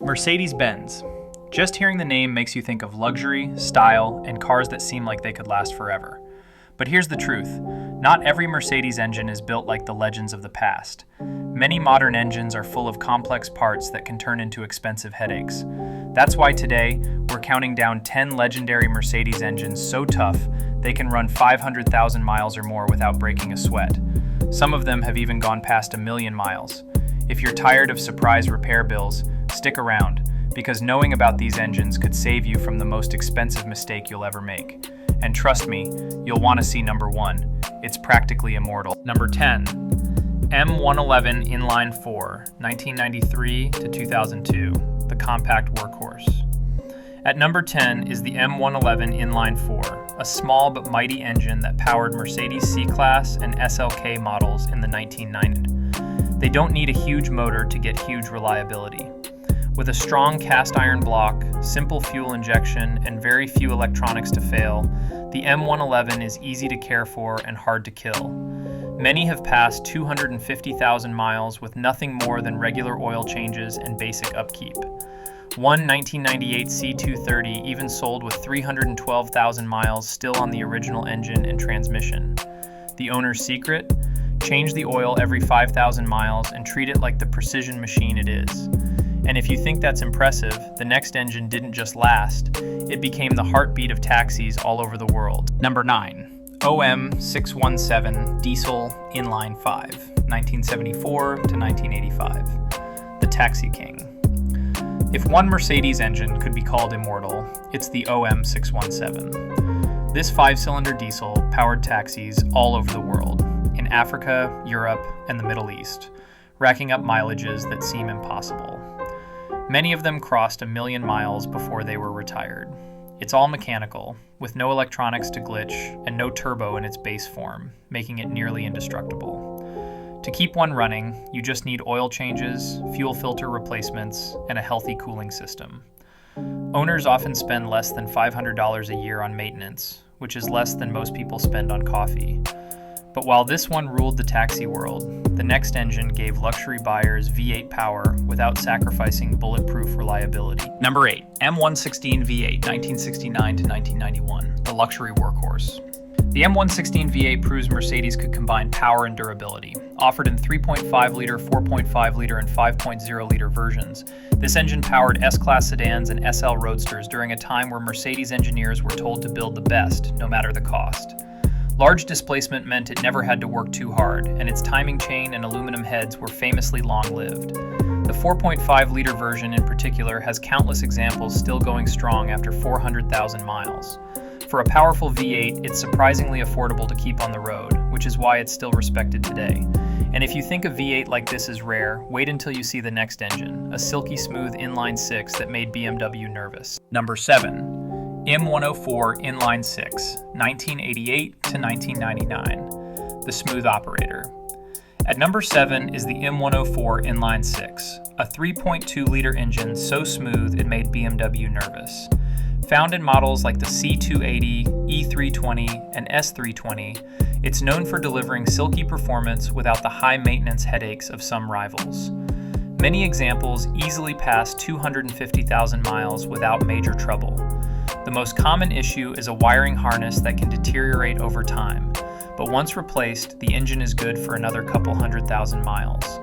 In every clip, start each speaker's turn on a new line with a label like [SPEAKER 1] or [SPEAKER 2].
[SPEAKER 1] Mercedes-Benz. Just hearing the name makes you think of luxury, style, and cars that seem like they could last forever. But here's the truth. Not every Mercedes engine is built like the legends of the past. Many modern engines are full of complex parts that can turn into expensive headaches. That's why today, we're counting down 10 legendary Mercedes engines so tough they can run 500,000 miles or more without breaking a sweat. Some of them have even gone past 1,000,000 miles. If you're tired of surprise repair bills, stick around, because knowing about these engines could save you from the most expensive mistake you'll ever make. And trust me, you'll want to see number 1. It's practically immortal. Number 10. M111 Inline 4, 1993 to 2002, the compact workhorse. At number 10 is the M111 Inline 4, a small but mighty engine that powered Mercedes C-Class and SLK models in the 1990s. They don't need a huge motor to get huge reliability. With a strong cast iron block, simple fuel injection, and very few electronics to fail, the M111 is easy to care for and hard to kill. Many have passed 250,000 miles with nothing more than regular oil changes and basic upkeep. One 1998 C230 even sold with 312,000 miles still on the original engine and transmission. The owner's secret? Change the oil every 5,000 miles and treat it like the precision machine it is. And if you think that's impressive, the next engine didn't just last, it became the heartbeat of taxis all over the world. Number 9. OM617 Diesel Inline 5, 1974 to 1985. The Taxi King. If one Mercedes engine could be called immortal, it's the OM617. This 5-cylinder diesel powered taxis all over the world, in Africa, Europe, and the Middle East, racking up mileages that seem impossible. Many of them crossed 1,000,000 miles before they were retired. It's all mechanical, with no electronics to glitch and no turbo in its base form, making it nearly indestructible. To keep one running, you just need oil changes, fuel filter replacements, and a healthy cooling system. Owners often spend less than $500 a year on maintenance, which is less than most people spend on coffee. But while this one ruled the taxi world, the next engine gave luxury buyers V8 power without sacrificing bulletproof reliability. Number 8. M116 V8, 1969 to 1991, the luxury workhorse. The M116 V8 proves Mercedes could combine power and durability. Offered in 3.5-liter, 4.5-liter, and 5.0-liter versions, this engine powered S-Class sedans and SL Roadsters during a time where Mercedes engineers were told to build the best, no matter the cost. Large displacement meant it never had to work too hard, and its timing chain and aluminum heads were famously long-lived. The 4.5-liter version in particular has countless examples still going strong after 400,000 miles. For a powerful V8, it's surprisingly affordable to keep on the road, which is why it's still respected today. And if you think a V8 like this is rare, wait until you see the next engine, a silky smooth inline 6 that made BMW nervous. Number 7. M104 Inline 6, 1988 to 1999, the smooth operator. At number 7 is the M104 Inline 6, a 3.2-liter engine so smooth it made BMW nervous. Found in models like the C280, E320, and S320, it's known for delivering silky performance without the high maintenance headaches of some rivals. Many examples easily pass 250,000 miles without major trouble. The most common issue is a wiring harness that can deteriorate over time, but once replaced, the engine is good for another couple 100,000 miles.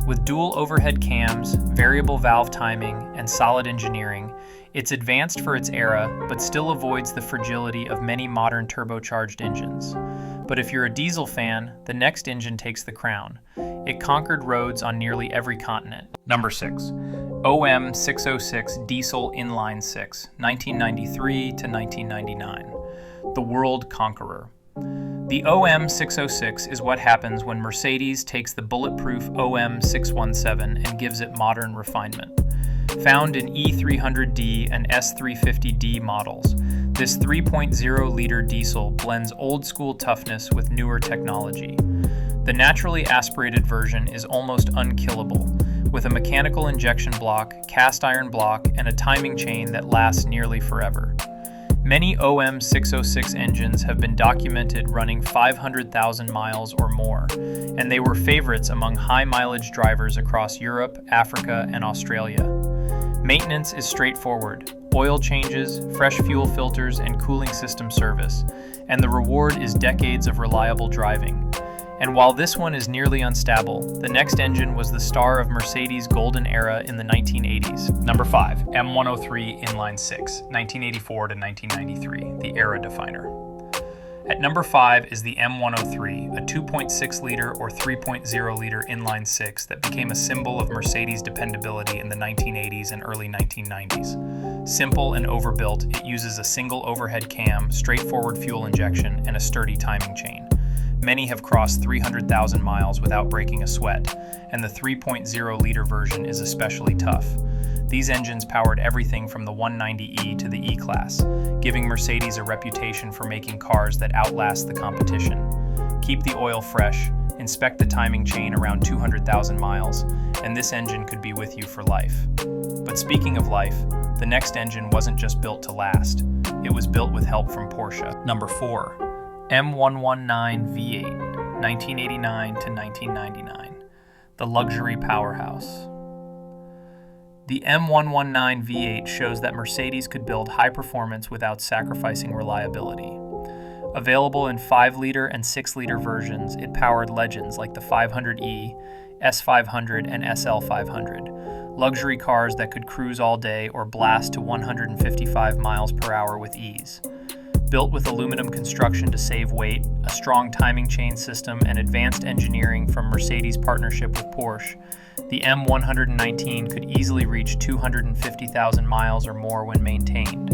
[SPEAKER 1] With dual overhead cams, variable valve timing, and solid engineering, it's advanced for its era, but still avoids the fragility of many modern turbocharged engines. But if you're a diesel fan, the next engine takes the crown. It conquered roads on nearly every continent. Number 6. OM606 Diesel Inline 6, 1993 to 1999, the World Conqueror. The OM606 is what happens when Mercedes takes the bulletproof OM617 and gives it modern refinement. Found in E300D and S350D models, this 3.0-liter diesel blends old-school toughness with newer technology. The naturally aspirated version is almost unkillable, with a mechanical injection block, cast iron block, and a timing chain that lasts nearly forever. Many OM606 engines have been documented running 500,000 miles or more, and they were favorites among high-mileage drivers across Europe, Africa, and Australia. Maintenance is straightforward: oil changes, fresh fuel filters, and cooling system service, and the reward is decades of reliable driving. And while this one is nearly unstable, the next engine was the star of Mercedes' golden era in the 1980s. Number 5, M103 Inline 6, 1984 to 1993, the era definer. At number 5 is the M103, a 2.6-liter or 3.0-liter inline 6 that became a symbol of Mercedes' dependability in the 1980s and early 1990s. Simple and overbuilt, it uses a single overhead cam, straightforward fuel injection, and a sturdy timing chain. Many have crossed 300,000 miles without breaking a sweat, and the 3.0-liter version is especially tough. These engines powered everything from the 190E to the E-Class, giving Mercedes a reputation for making cars that outlast the competition. Keep the oil fresh, inspect the timing chain around 200,000 miles, and this engine could be with you for life. But speaking of life, the next engine wasn't just built to last. It was built with help from Porsche. Number 4, M119 V8, 1989 to 1999, the luxury powerhouse. The M119 V8 shows that Mercedes could build high performance without sacrificing reliability. Available in 5-liter and 6-liter versions, it powered legends like the 500e, S500, and SL500, luxury cars that could cruise all day or blast to 155 miles per hour with ease. Built with aluminum construction to save weight, a strong timing chain system, and advanced engineering from Mercedes' partnership with Porsche, the M119 could easily reach 250,000 miles or more when maintained.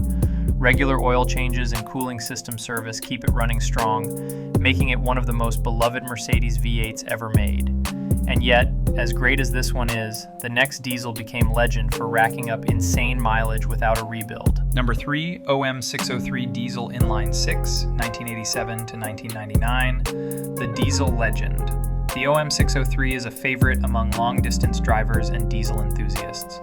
[SPEAKER 1] Regular oil changes and cooling system service keep it running strong, making it one of the most beloved Mercedes V8s ever made. And yet, as great as this one is, the next diesel became legend for racking up insane mileage without a rebuild. Number 3, OM603 Diesel Inline 6, 1987 to 1999, the diesel legend. The OM603 is a favorite among long-distance drivers and diesel enthusiasts.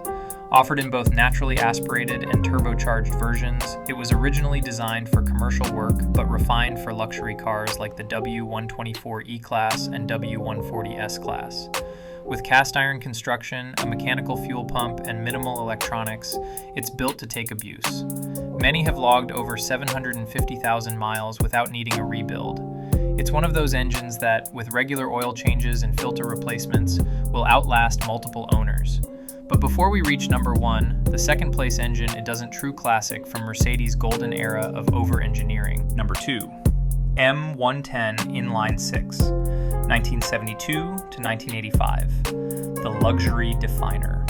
[SPEAKER 1] Offered in both naturally aspirated and turbocharged versions, it was originally designed for commercial work but refined for luxury cars like the W124 E-Class and W140 S-Class. With cast iron construction, a mechanical fuel pump, and minimal electronics, it's built to take abuse. Many have logged over 750,000 miles without needing a rebuild. It's one of those engines that, with regular oil changes and filter replacements, will outlast multiple owners. But before we reach number 1, the second place engine it doesn't true classic from Mercedes' golden era of over-engineering. Number 2, M110 Inline 6, 1972 to 1985, the luxury definer.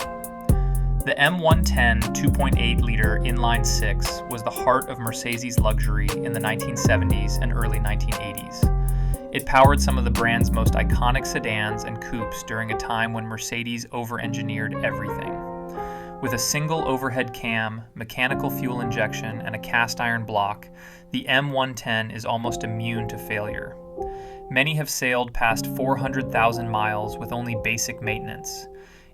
[SPEAKER 1] The M110 2.8-liter inline 6 was the heart of Mercedes luxury in the 1970s and early 1980s. It powered some of the brand's most iconic sedans and coupes during a time when Mercedes over-engineered everything. With a single overhead cam, mechanical fuel injection, and a cast iron block, the M110 is almost immune to failure. Many have sailed past 400,000 miles with only basic maintenance.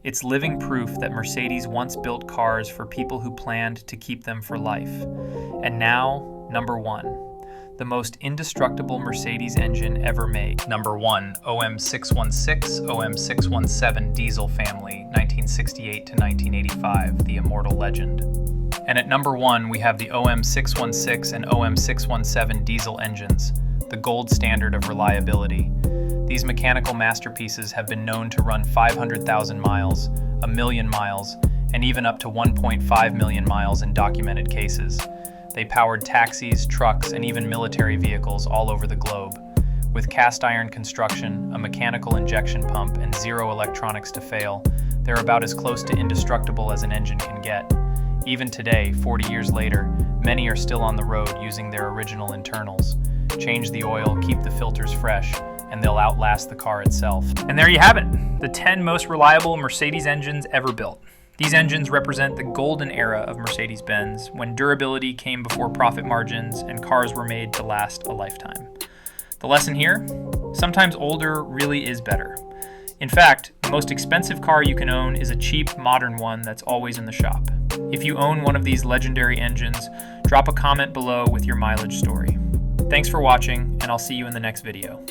[SPEAKER 1] It's living proof that Mercedes once built cars for people who planned to keep them for life. And now, number 1, the most indestructible Mercedes engine ever made. Number 1, OM616, OM617 diesel family, 1968 to 1985, the immortal legend. And at number 1, we have the OM616 and OM617 diesel engines, the gold standard of reliability. These mechanical masterpieces have been known to run 500,000 miles, 1,000,000 miles, and even up to 1.5 million miles in documented cases. They powered taxis, trucks, and even military vehicles all over the globe. With cast iron construction, a mechanical injection pump, and zero electronics to fail, they're about as close to indestructible as an engine can get. Even today, 40 years later, many are still on the road using their original internals. Change the oil, keep the filters fresh, and they'll outlast the car itself. And there you have it, the 10 most reliable Mercedes engines ever built. These engines represent the golden era of Mercedes-Benz, when durability came before profit margins and cars were made to last a lifetime. The lesson here? Sometimes older really is better. In fact, the most expensive car you can own is a cheap, modern one that's always in the shop. If you own one of these legendary engines, drop a comment below with your mileage story. Thanks for watching, and I'll see you in the next video.